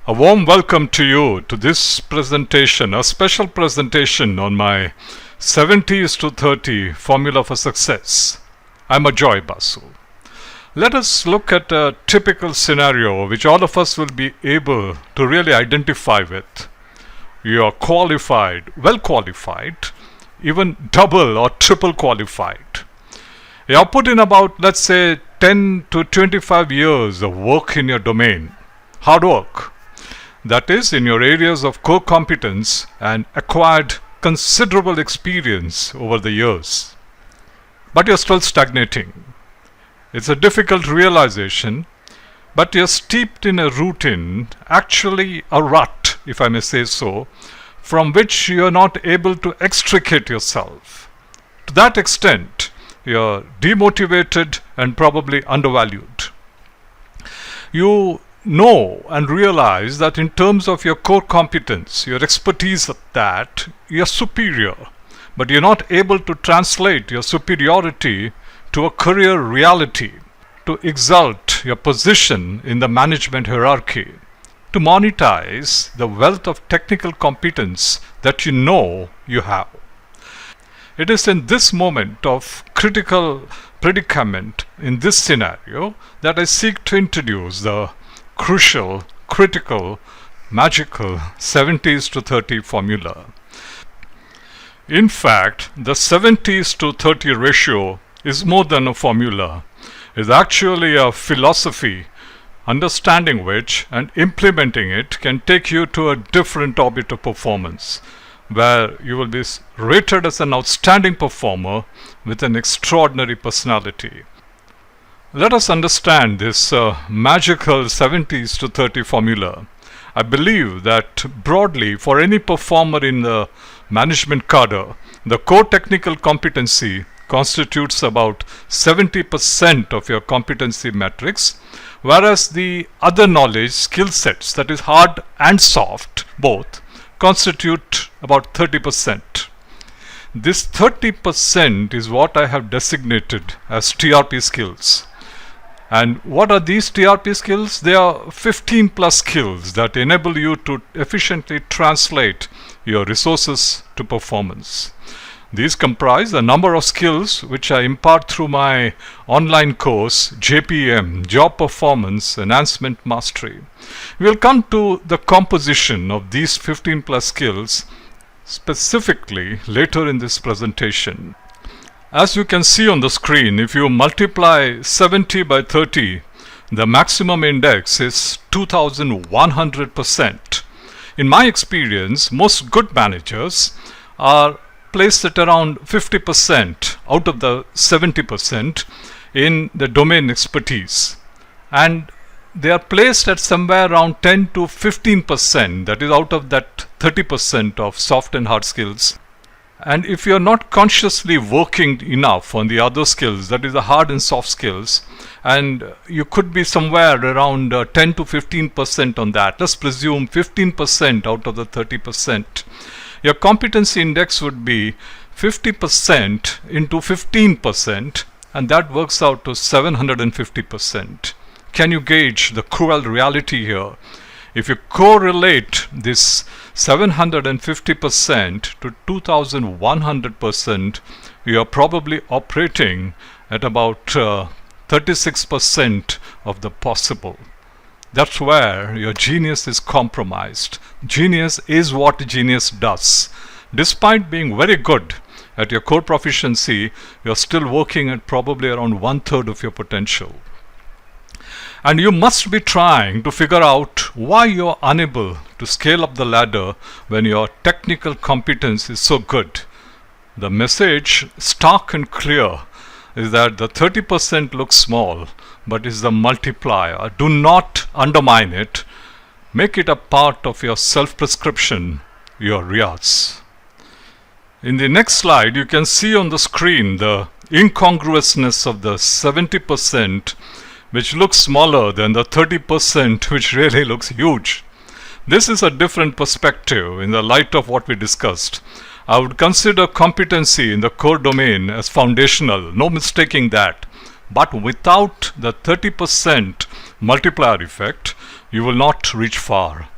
A warm welcome to you to this presentation, a special presentation on my 70:30 formula for success. I'm Ajoy Basu. Let us look at a typical scenario which all of us will be able to really identify with. You are qualified, well qualified, even double or triple qualified. You have put in about, let's say, 10 to 25 years of work in your domain, hard work. That is, in your areas of core competence, and acquired considerable experience over the years. But you're still stagnating. It's a difficult realization, but you're steeped in a routine, actually a rut, if I may say so, from which you're not able to extricate yourself. To that extent, you're demotivated and probably undervalued. You know and realize that in terms of your core competence, your expertise at that, you're superior, but you're not able to translate your superiority to a career reality, to exalt your position in the management hierarchy, to monetize the wealth of technical competence that you know you have. It is in this moment of critical predicament, in this scenario, that I seek to introduce the crucial, critical, magical 70:30 formula. In fact, the 70:30 ratio is more than a formula. It's actually a philosophy, understanding which and implementing it can take you to a different orbit of performance, where you will be rated as an outstanding performer with an extraordinary personality. Let us understand this magical 70:30 formula. I believe that broadly, for any performer in the management cadre, the core technical competency constitutes about 70% of your competency matrix, whereas the other knowledge skill sets, that is hard and soft both, constitute about 30%. This 30% is what I have designated as TRP skills. And what are these TRP skills? They are 15 plus skills that enable you to efficiently translate your resources to performance. These comprise a number of skills which I impart through my online course, JPM, Job Performance Enhancement Mastery. We will come to the composition of these 15 plus skills specifically later in this presentation. As you can see on the screen, if you multiply 70 by 30, the maximum index is 2100%. In my experience, most good managers are placed at around 50% out of the 70% in the domain expertise. And they are placed at somewhere around 10 to 15%, that is out of that 30% of soft and hard skills. And if you're not consciously working enough on the other skills, that is the hard and soft skills, and you could be somewhere around 10 to 15% on that. Let's presume 15% out of the 30%. Your competency index would be 50% into 15%, and that works out to 750%. Can you gauge the cruel reality here? If you correlate this 750% to 2100%, you are probably operating at about 36% of the possible. That's where your genius is compromised. Genius is what genius does. Despite being very good at your core proficiency, you're still working at probably around 1/3 of your potential. And you must be trying to figure out why you're unable to scale up the ladder when your technical competence is so good. The message, stark and clear, is that the 30% looks small, but is the multiplier. Do not undermine it. Make it a part of your self-prescription, your riyaz. In the next slide, you can see on the screen the incongruousness of the 70%, which looks smaller than the 30%, which really looks huge. This is a different perspective in the light of what we discussed. I would consider competency in the core domain as foundational, no mistaking that. But without the 30% multiplier effect, you will not reach far.